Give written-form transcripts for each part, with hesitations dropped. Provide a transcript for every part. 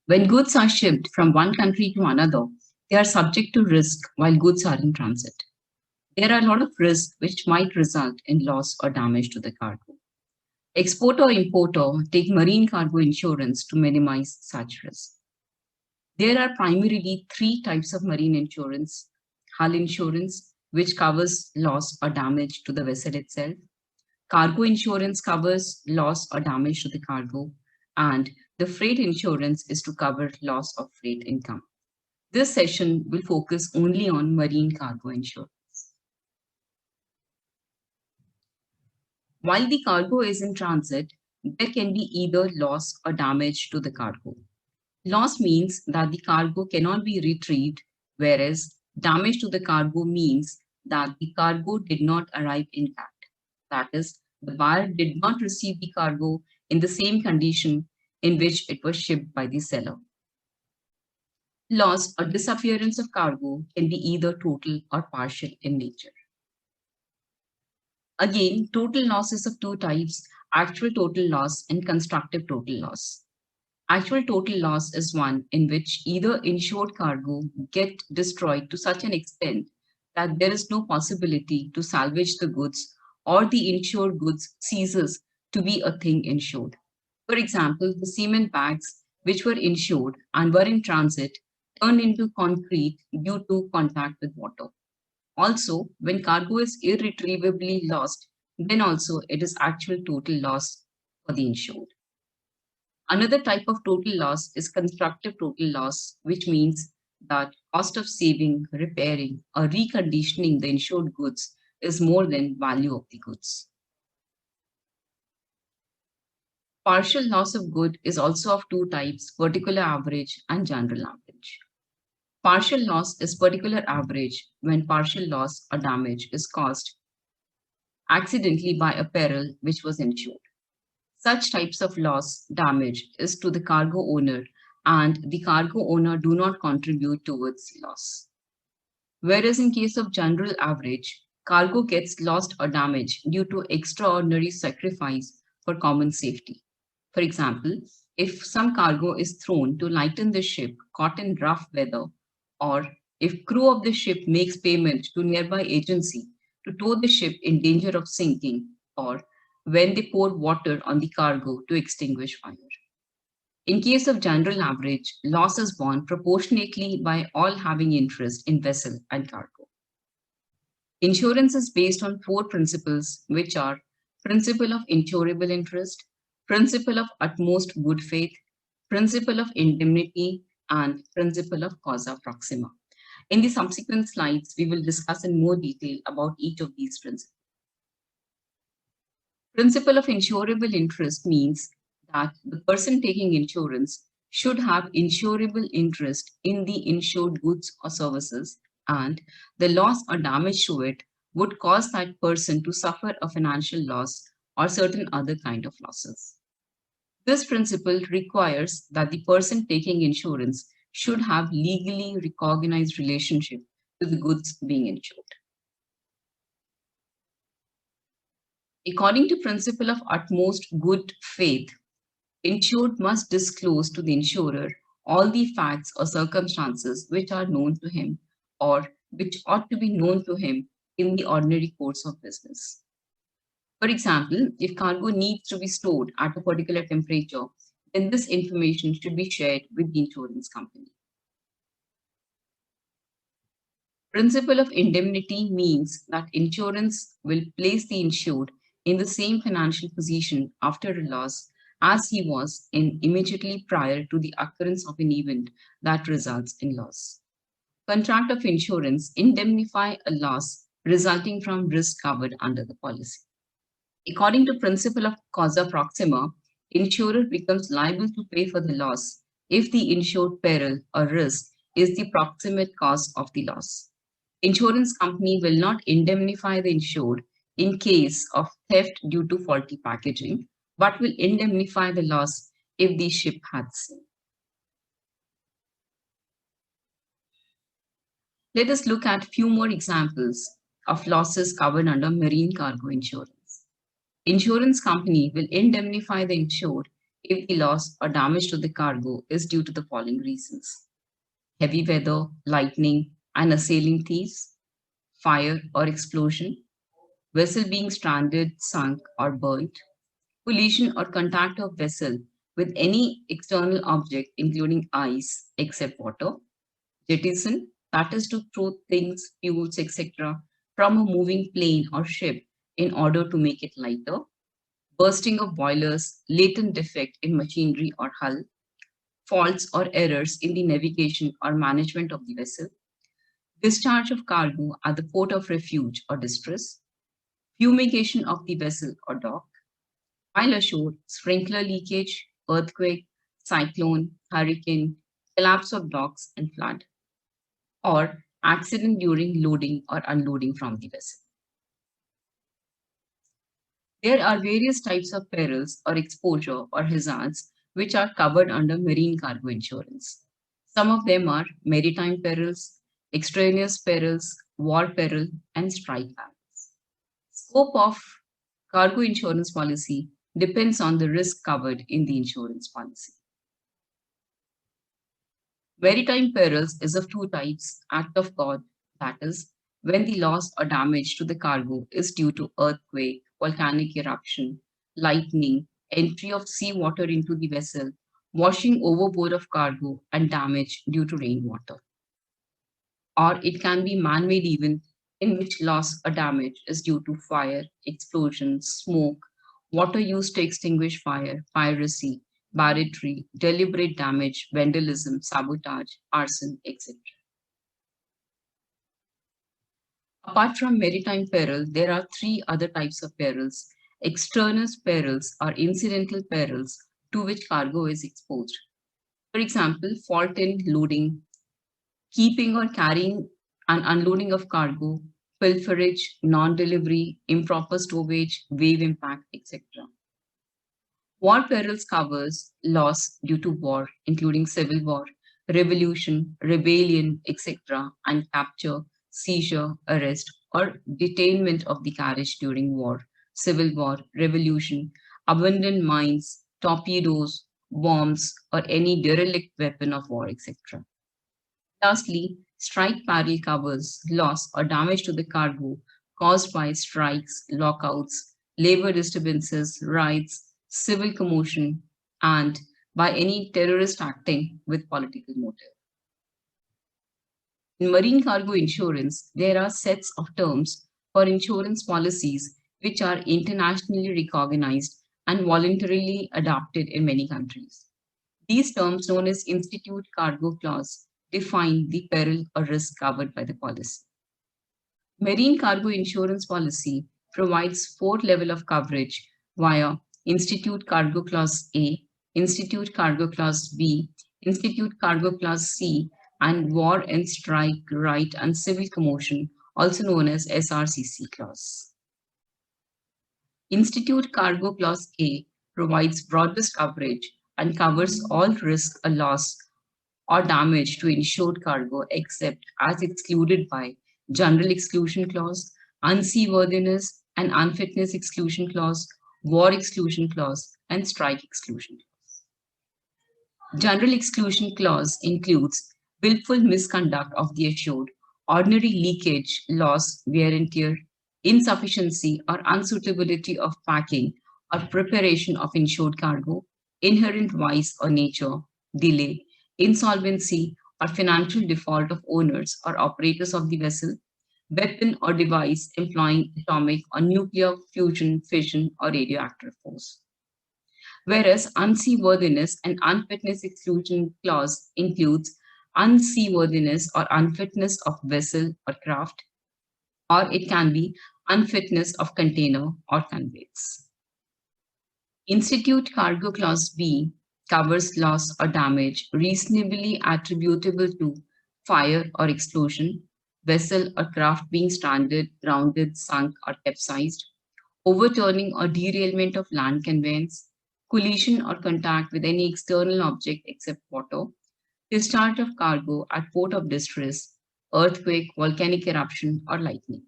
When goods are shipped from one country to another, they are subject to risk while goods are in transit. There are a lot of risks which might result in loss or damage to the cargo. Exporter or importer take marine cargo insurance to minimize such risk. There are primarily three types of marine insurance: hull insurance, which covers loss or damage to the vessel itself; cargo insurance covers loss or damage to the cargo; and the freight insurance is to cover loss of freight income. This session will focus only on marine cargo insurance. While the cargo is in transit, there can be either loss or damage to the cargo. Loss means that the cargo cannot be retrieved, whereas damage to the cargo means that the cargo did not arrive intact. That is, the buyer did not receive the cargo in the same condition in which it was shipped by the seller. Loss or disappearance of cargo can be either total or partial in nature. Again, total loss is of two types: actual total loss and constructive total loss. Actual total loss is one in which either insured cargo get destroyed to such an extent that there is no possibility to salvage the goods, or the insured goods ceases to be a thing insured. For example, the cement bags which were insured and were in transit turned into concrete due to contact with water. Also, when cargo is irretrievably lost, then also it is actual total loss for the insured. Another type of total loss is constructive total loss, which means that cost of saving, repairing, or reconditioning the insured goods is more than value of the goods. Partial loss of good is also of two types: particular average and general average. Partial loss is particular average when partial loss or damage is caused accidentally by a peril which was insured. Such types of loss damage is to the cargo owner, and the cargo owner do not contribute towards loss. Whereas in case of general average, cargo gets lost or damaged due to extraordinary sacrifice for common safety. For example, if some cargo is thrown to lighten the ship caught in rough weather, or if crew of the ship makes payment to nearby agency to tow the ship in danger of sinking, or when they pour water on the cargo to extinguish fire. In case of general average, loss is borne proportionately by all having interest in vessel and cargo. Insurance is based on four principles, which are principle of insurable interest, principle of utmost good faith, principle of indemnity, and principle of causa proxima. In the subsequent slides, we will discuss in more detail about each of these principles. Principle of insurable interest means that the person taking insurance should have insurable interest in the insured goods or services, and the loss or damage to it would cause that person to suffer a financial loss or certain other kind of losses. This principle requires that the person taking insurance should have legally recognized relationship to the goods being insured. According to principle of utmost good faith, insured must disclose to the insurer all the facts or circumstances which are known to him, or which ought to be known to him in the ordinary course of business. For example, if cargo needs to be stored at a particular temperature, then this information should be shared with the insurance company. Principle of indemnity means that insurance will place the insured in the same financial position after a loss as he was in immediately prior to the occurrence of an event that results in loss. Contract of insurance indemnify a loss resulting from risk covered under the policy. According to principle of causa proxima, insurer becomes liable to pay for the loss if the insured peril or risk is the proximate cause of the loss. Insurance company will not indemnify the insured in case of theft due to faulty packaging, but will indemnify the loss if the ship had sunk. Let us look at few more examples of losses covered under marine cargo insurance. Insurance company will indemnify the insured if the loss or damage to the cargo is due to the following reasons: heavy weather, lightning, and assailing thieves, fire or explosion, vessel being stranded, sunk, or burnt, collision or contact of vessel with any external object, including ice, except water, jettison, that is to throw things, fuels, etc., from a moving plane or ship in order to make it lighter, bursting of boilers, latent defect in machinery or hull, faults or errors in the navigation or management of the vessel, discharge of cargo at the port of refuge or distress, fumigation of the vessel or dock, while ashore, sprinkler leakage, earthquake, cyclone, hurricane, collapse of docks and flood, or accident during loading or unloading from the vessel. There are various types of perils or exposure or hazards which are covered under marine cargo insurance. Some of them are maritime perils, extraneous perils, war peril, and strike perils. Scope of cargo insurance policy depends on the risk covered in the insurance policy. Maritime perils is of two types: act of God, that is, when the loss or damage to the cargo is due to earthquake, volcanic eruption, lightning, entry of sea water into the vessel, washing overboard of cargo, and damage due to rainwater. Or it can be man made event in which loss or damage is due to fire, explosion, smoke, water used to extinguish fire, piracy, barratry, deliberate damage, vandalism, sabotage, arson, etc. Apart from maritime peril, there are three other types of perils: extraneous perils or incidental perils to which cargo is exposed. For example, fault in loading, keeping or carrying and unloading of cargo, pilferage, non-delivery, improper stowage, wave impact, etc. War perils covers loss due to war, including civil war, revolution, rebellion, etc., and capture, seizure, arrest, or detainment of the carriage during war, civil war, revolution, abandoned mines, torpedoes, bombs, or any derelict weapon of war, etc. Lastly, strike peril covers loss or damage to the cargo caused by strikes, lockouts, labor disturbances, riots, civil commotion, and by any terrorist acting with political motive. In marine cargo insurance, there are sets of terms for insurance policies which are internationally recognized and voluntarily adopted in many countries. These terms, known as Institute Cargo Clause, define the peril or risk covered by the policy. Marine cargo insurance policy provides four levels of coverage via Institute Cargo Clause A, Institute Cargo Clause B, Institute Cargo Clause C, and War and Strike, Right, and Civil Commotion, also known as SRCC clause. Institute Cargo Clause A provides broadest coverage and covers all risk or loss or damage to insured cargo except as excluded by General Exclusion Clause, Unseaworthiness and Unfitness Exclusion Clause, War Exclusion Clause, and Strike Exclusion Clause. General Exclusion Clause includes willful misconduct of the assured, ordinary leakage, loss, wear and tear, insufficiency or unsuitability of packing or preparation of insured cargo, inherent vice or nature, delay, insolvency or financial default of owners or operators of the vessel, weapon or device employing atomic or nuclear fusion, fission, or radioactive force. Whereas unseaworthiness and unfitness exclusion clause includes unseaworthiness or unfitness of vessel or craft, or it can be unfitness of container or conveys. Institute Cargo Clause B covers loss or damage reasonably attributable to fire or explosion, vessel or craft being stranded, grounded, sunk, or capsized, overturning or derailment of land conveyance, collision or contact with any external object except water, discharge of cargo at port of distress, earthquake, volcanic eruption, or lightning.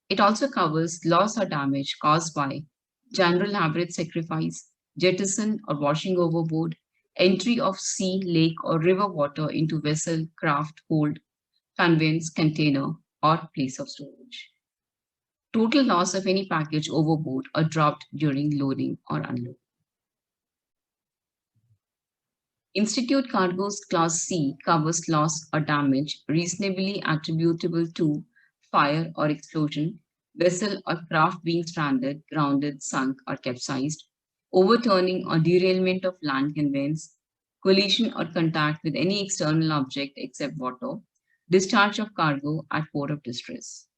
It also covers loss or damage caused by general average sacrifice, jettison or washing overboard, entry of sea, lake, or river water into vessel, craft, hold, conveyance, container, or place of storage. Total loss of any package overboard or dropped during loading or unloading. Institute Cargo's Class C covers loss or damage reasonably attributable to fire or explosion, vessel or craft being stranded, grounded, sunk, or capsized, overturning or derailment of land conveyance, collision or contact with any external object except water, discharge of cargo at port of distress.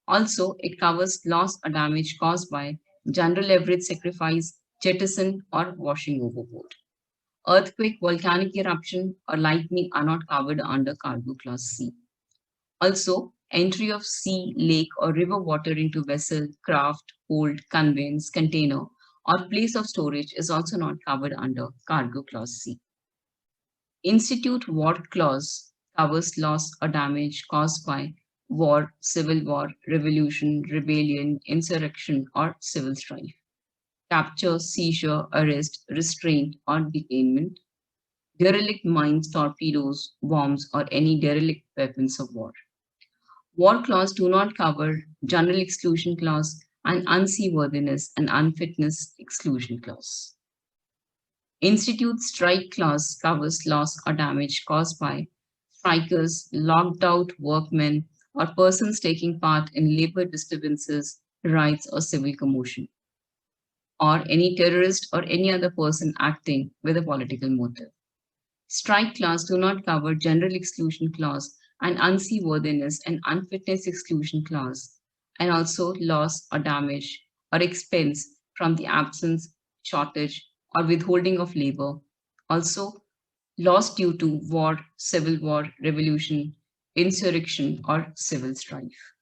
Also, it covers loss or damage caused by general average sacrifice, jettison, or washing overboard. Earthquake, volcanic eruption, or lightning are not covered under Cargo Class C. Also, entry of sea, lake, or river water into vessel, craft, hold, conveyance, container, or place of storage is also not covered under Cargo Clause C. Institute War Clause covers loss or damage caused by war, civil war, revolution, rebellion, insurrection, or civil strife. Capture, seizure, arrest, restraint, or detainment. Derelict mines, torpedoes, bombs, or any derelict weapons of war. War clause do not cover general exclusion clause and unseaworthiness and unfitness exclusion clause. Institute strike clause covers loss or damage caused by strikers, locked out workmen, or persons taking part in labor disturbances, riots, or civil commotion, or any terrorist or any other person acting with a political motive. Strike clause do not cover general exclusion clause and unseaworthiness and unfitness exclusion clause, and also loss or damage or expense from the absence, shortage, or withholding of labor. Also, loss due to war, civil war, revolution, insurrection, or civil strife.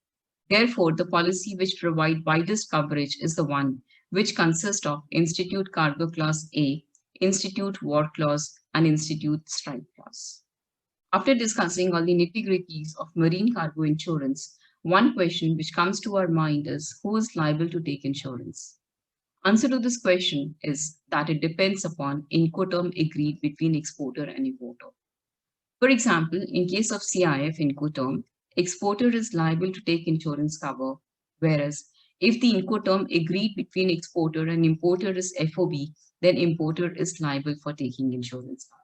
Therefore, the policy which provides widest coverage is the one which consists of Institute Cargo Clause A, Institute War Clause, and Institute Strike Clause. After discussing all the nitty-gritties of marine cargo insurance, one question which comes to our mind is who is liable to take insurance? Answer to this question is that it depends upon Incoterm agreed between exporter and importer. For example, in case of CIF Incoterm, exporter is liable to take insurance cover, whereas if the Incoterm agreed between exporter and importer is FOB, then importer is liable for taking insurance cover.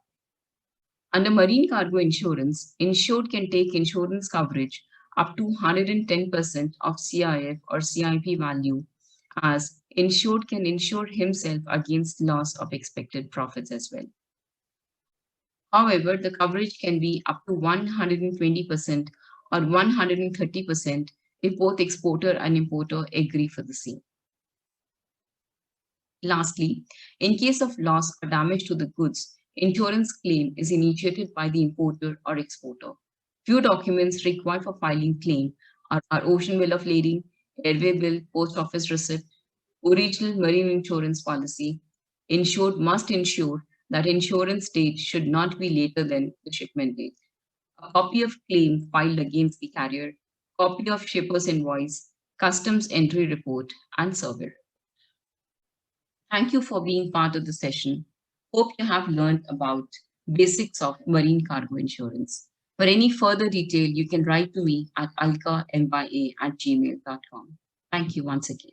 Under marine cargo insurance, insured can take insurance coverage up to 110% of CIF or CIP value, as insured can insure himself against loss of expected profits as well. However, the coverage can be up to 120% or 130% if both exporter and importer agree for the same. Lastly, in case of loss or damage to the goods, insurance claim is initiated by the importer or exporter. Few documents required for filing claim are ocean bill of lading, airway bill, post office receipt, original marine insurance policy. Insured must ensure that insurance date should not be later than the shipment date. A copy of claim filed against the carrier, copy of shipper's invoice, customs entry report, and survey. Thank you for being part of the session. Hope you have learned about basics of marine cargo insurance. For any further detail, you can write to me at alkamya@gmail.com. Thank you once again.